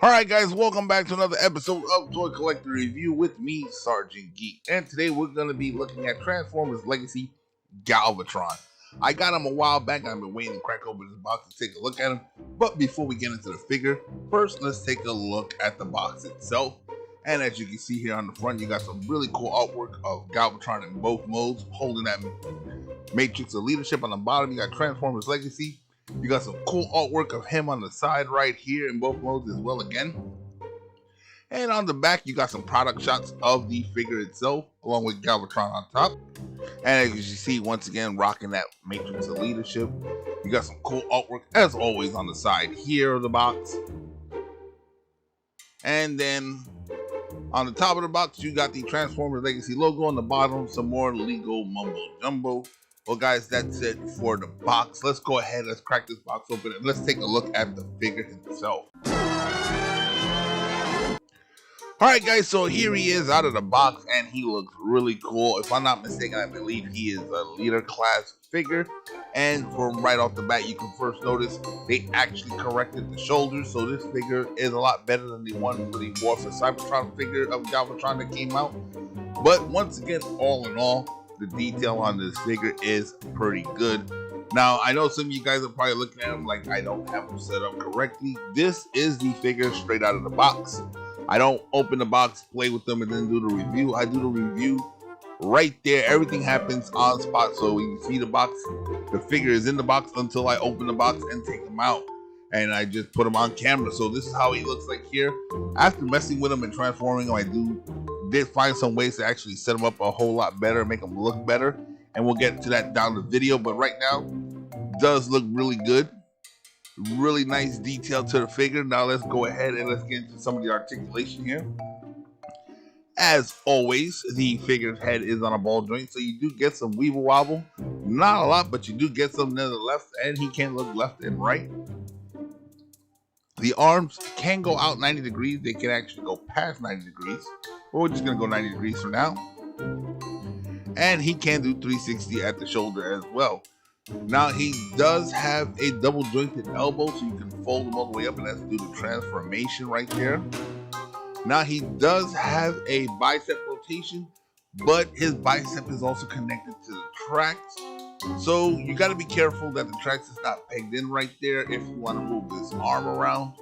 Alright guys, welcome back to another episode of Toy Collector Review with me, Sergeant Geek. And today we're going to be looking at Transformers Legacy Galvatron. I got him a while back and I've been waiting to crack open this box to take a look at him. But before we get into the figure, first let's take a look at the box itself. And as you can see here on the front, you got some really cool artwork of Galvatron in both modes, holding that matrix of leadership. On the bottom, you got Transformers Legacy. You got some cool artwork of him on the side right here in both modes as well again. And on the back, you got some product shots of the figure itself, along with Galvatron on top. And as you see, once again, rocking that matrix of leadership. You got some cool artwork, as always, on the side here of the box. And then on the top of the box, you got the Transformers Legacy logo. On the bottom, some more Lego mumbo jumbo. Well guys, that's it for the box. Let's go ahead, let's crack this box open and let's take a look at the figure itself. Alright guys, so here he is out of the box and he looks really cool. If I'm not mistaken, I believe he is a leader class figure. And from right off the bat, you can first notice they actually corrected the shoulders. So this figure is a lot better than the one for the Warfare Cybertron figure of Galvatron that came out. But once again, all in all, the detail on this figure is pretty good. Now, I know some of you guys are probably looking at him like I don't have him set up correctly. This is the figure straight out of the box. I don't open the box, play with them, and then do the review. I do the review right there. Everything happens on spot. So when you see the box, the figure is in the box until I open the box and take him out. And I just put him on camera. So this is how he looks like here. After messing with him and transforming him, I did find some ways to actually set him up a whole lot better, make him look better, and we'll get to that down the video. But right now, does look really good. Really nice detail to the figure. Now let's go ahead and let's get into some of the articulation here. As always, the figure's head is on a ball joint, so you do get some weeble wobble. Not a lot, but you do get some to the left, and he can look left and right. The arms can go out 90 degrees. They can actually go past 90 degrees. But we're just going to go 90 degrees for now. And he can do 360 at the shoulder as well. Now, he does have a double jointed elbow, so you can fold him all the way up, and that's due to transformation right there. Now, he does have a bicep rotation, but his bicep is also connected to the tracks. So you got to be careful that the tracks is not pegged in right there if you want to move this arm around.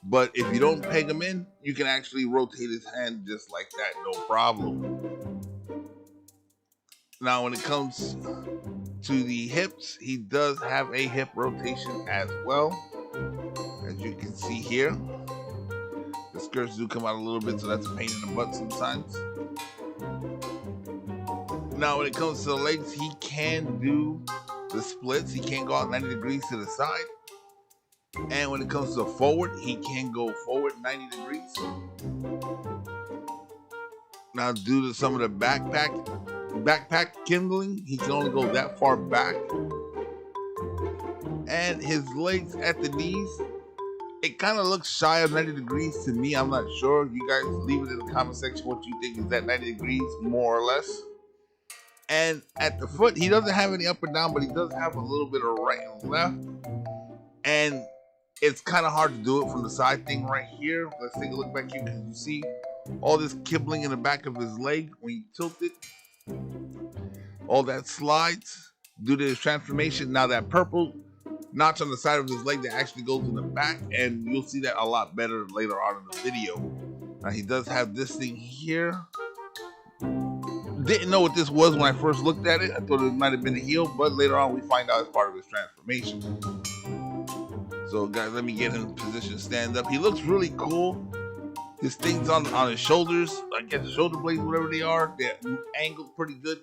But if you don't peg him in, you can actually rotate his hand just like that, no problem. Now when it comes to the hips, he does have a hip rotation as well. As you can see here, the skirts do come out a little bit, so that's a pain in the butt sometimes. Now when it comes to the legs, he can do the splits. He can go out 90 degrees to the side. And when it comes to forward, he can go forward 90 degrees. Now due to some of the backpack kindling, he can only go that far back. And his legs at the knees, it kind of looks shy of 90 degrees to me. I'm not sure. You guys leave it in the comment section what you think is at 90 degrees, more or less. And at the foot, he doesn't have any up and down, but he does have a little bit of right and left. And it's kind of hard to do it from the side thing right here. Let's take a look back here, because you see all this kibbling in the back of his leg when you tilt it. All that slides due to his transformation. Now that purple notch on the side of his leg that actually goes in the back, and you'll see that a lot better later on in the video. Now he does have this thing here. Didn't know what this was when I first looked at it. I thought it might have been a heel, but later on we find out it's part of his transformation. So guys, let me get him in position to stand up. He looks really cool. His things on his shoulders, I guess the shoulder blades, whatever they are, they're angled pretty good.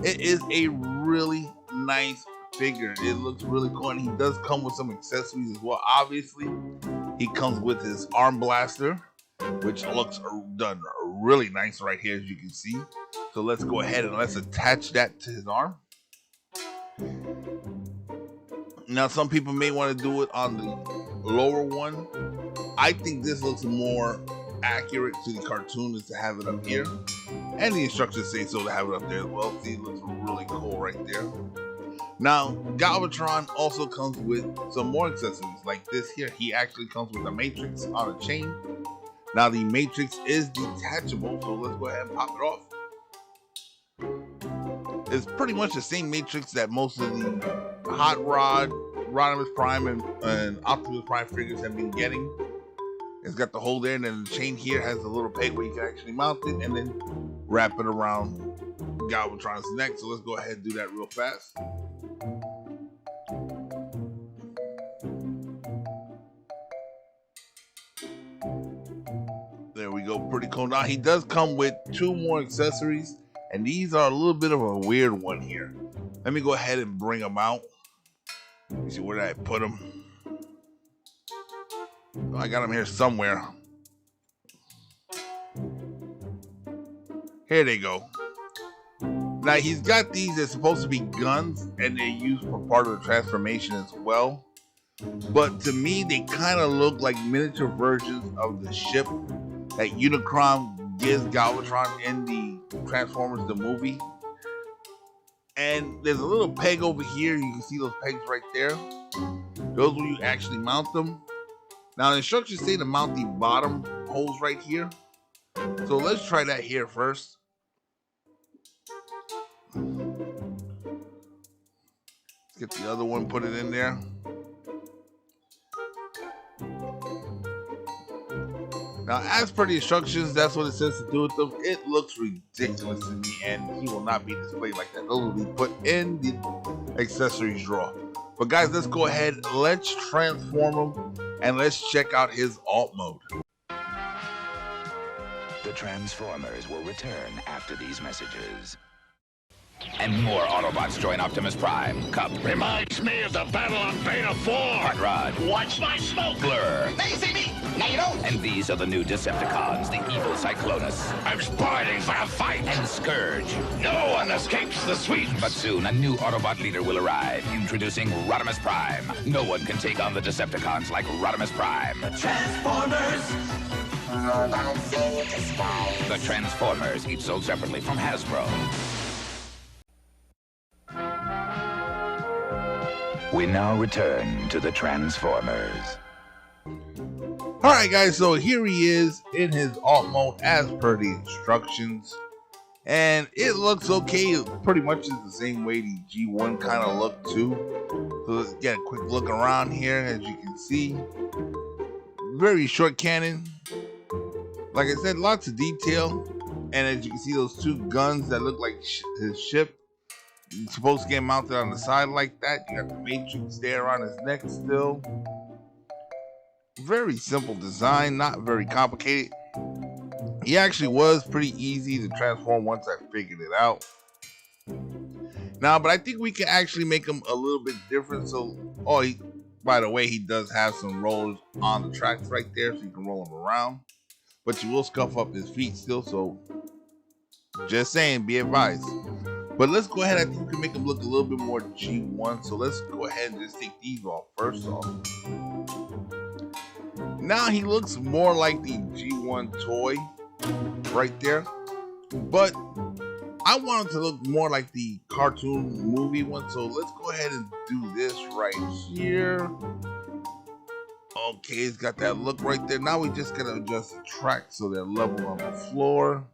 It is a really nice figure. It looks really cool, and he does come with some accessories as well. Obviously, he comes with his arm blaster, which looks done really nice right here, as you can see. So let's go ahead and let's attach that to his arm. Now, some people may want to do it on the lower one. I think this looks more accurate to the cartoon is to have it up here. And the instructions say so to have it up there as well. See, it looks really cool right there. Now, Galvatron also comes with some more accessories like this here. He actually comes with a matrix on a chain. Now, the matrix is detachable, so let's go ahead and pop it off. It's pretty much the same matrix that most of the Hot Rod, Rodimus Prime, and Optimus Prime figures have been getting. It's got the hole there, and then the chain here has a little peg where you can actually mount it and then wrap it around Galvatron's neck. So let's go ahead and do that real fast. There we go, pretty cool. Now he does come with 2 more accessories, and these are a little bit of a weird one here. Let me go ahead and bring them out. Let me see, where did I put them? Oh, I got them here somewhere. Here they go. Now he's got these, they're supposed to be guns, and they're used for part of the transformation as well. But to me, they kind of look like miniature versions of the ship that Unicron gives Galvatron in the Transformers the movie. And there's a little peg over here. You can see those pegs right there. Those where you actually mount them. Now the instructions say to mount the bottom holes right here. So let's try that here first. Let's get the other one, put it in there. Now, as per the instructions, that's what it says to do with them. It looks ridiculous to me, and he will not be displayed like that. Those will be put in the accessories drawer. But guys, let's go ahead, let's transform him, and let's check out his alt mode. The Transformers will return after these messages. And more Autobots join Optimus Prime. Cup. Reminds me of the battle on Beta 4. Hot Rod. Watch my smoke. Blur. Now you see me. Now you don't. And these are the new Decepticons, the evil Cyclonus. I'm spoiling for a fight. And Scourge. No one escapes the sweet. But soon, a new Autobot leader will arrive, introducing Rodimus Prime. No one can take on the Decepticons like Rodimus Prime. Transformers. The Transformers, each sold separately from Hasbro. We now return to the Transformers. Alright guys, so here he is in his alt mode as per the instructions. And it looks okay. It pretty much is the same way the G1 kind of looked too. So let's get a quick look around here. As you can see, very short cannon. Like I said, lots of detail. And as you can see, those 2 guns that look like his ship. It's supposed to get mounted on the side like that. You got the matrix there on his neck still. Very simple design, not very complicated. He actually was pretty easy to transform once I figured it out. Now, but I think we can actually make him a little bit different. So, by the way, he does have some rollers on the tracks right there, so you can roll him around. But you will scuff up his feet still, so just saying, be advised. But let's go ahead, I think we can make him look a little bit more G1. So let's go ahead and just take these off first off. Now he looks more like the G1 toy right there. But I want him to look more like the cartoon movie one. So let's go ahead and do this right here. Okay, it's got that look right there. Now we just gotta adjust the track so they're level on the floor.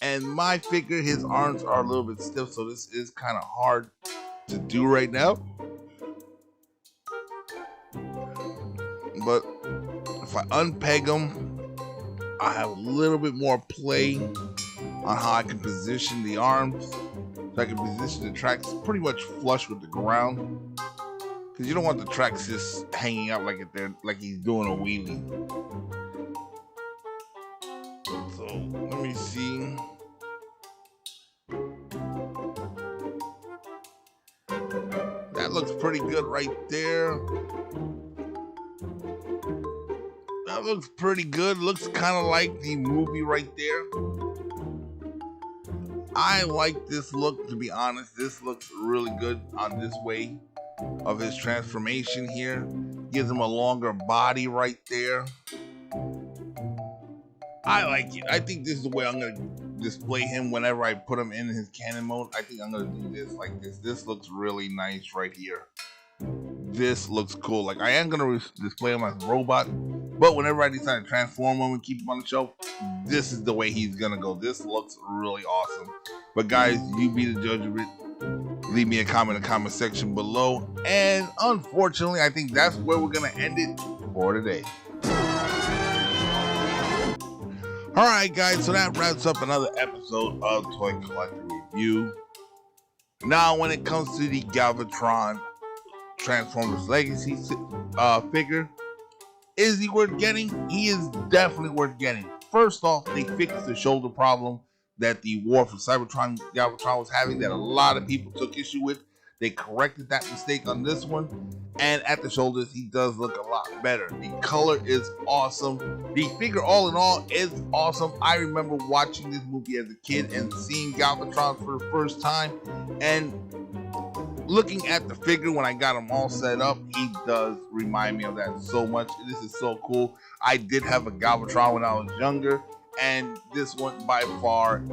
And my figure, his arms are a little bit stiff, so this is kind of hard to do right now. But if I unpeg him, I have a little bit more play on how I can position the arms. So I can position the tracks pretty much flush with the ground. Because you don't want the tracks just hanging out like he's doing a wheelie. So let me see. That looks pretty good right there. That looks pretty good. Looks kind of like the movie right there. I like this look, to be honest. This looks really good on this way of his transformation here. Gives him a longer body right there. I like it. I think this is the way I'm going to display him whenever I put him in his cannon mode. I think I'm gonna do this like this. This looks really nice right here. This looks cool. Like, I am gonna display him as a robot, but whenever I decide to transform him and keep him on the shelf, this is the way he's gonna go. This looks really awesome. But guys, you be the judge of it. Leave me a comment in the comment section below. And unfortunately, I think that's where we're gonna end it for today. Alright guys, so that wraps up another episode of Toy Collector Review. Now when it comes to the Galvatron Transformers Legacy figure, is he worth getting? He is definitely worth getting. First off, they fixed the shoulder problem that the War for Cybertron Galvatron was having that a lot of people took issue with. They corrected that mistake on this one, and at the shoulders he does look a lot better. The color is awesome. The figure all in all is awesome. I remember watching this movie as a kid and seeing Galvatron for the first time, and looking at the figure when I got him all set up, he does remind me of that so much. This is so cool. I did have a Galvatron when I was younger, and this one by far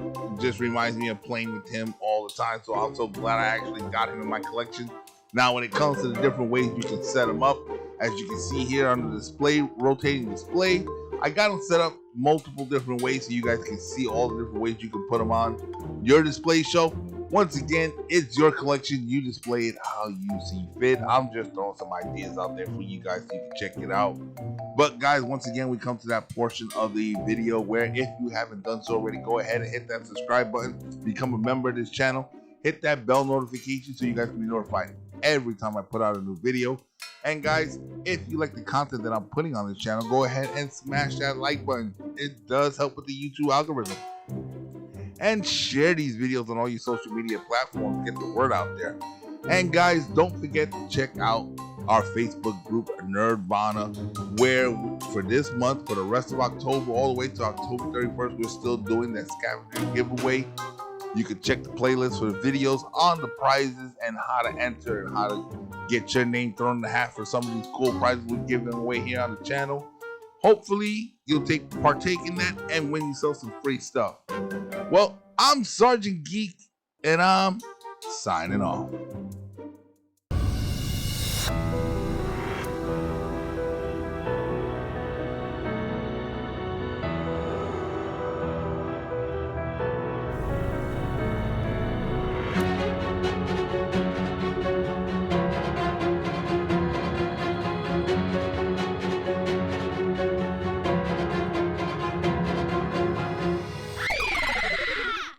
just reminds me of playing with him all the time. So I'm so glad I actually got him in my collection. Now when it comes to the different ways you can set him up, as you can see here on the display, rotating display, I got him set up multiple different ways so you guys can see all the different ways you can put them on your display shelf. Once again, it's your collection. You display it how you see fit. I'm just throwing some ideas out there for you guys so you can check it out. But guys, once again, we come to that portion of the video where if you haven't done so already, go ahead and hit that subscribe button, become a member of this channel, hit that bell notification so you guys can be notified every time I put out a new video. And guys, if you like the content that I'm putting on this channel, go ahead and smash that like button. It does help with the YouTube algorithm. And share these videos on all your social media platforms, get the word out there. And guys, don't forget to check out our Facebook group, Nerdvana, where for this month, for the rest of October, all the way to October 31st, we're still doing that scavenger giveaway. You can check the playlist for the videos on the prizes and how to enter and how to get your name thrown in the hat for some of these cool prizes we're giving away here on the channel. Hopefully, you'll partake in that and win yourself some free stuff. Well, I'm Sergeant Geek, and I'm signing off.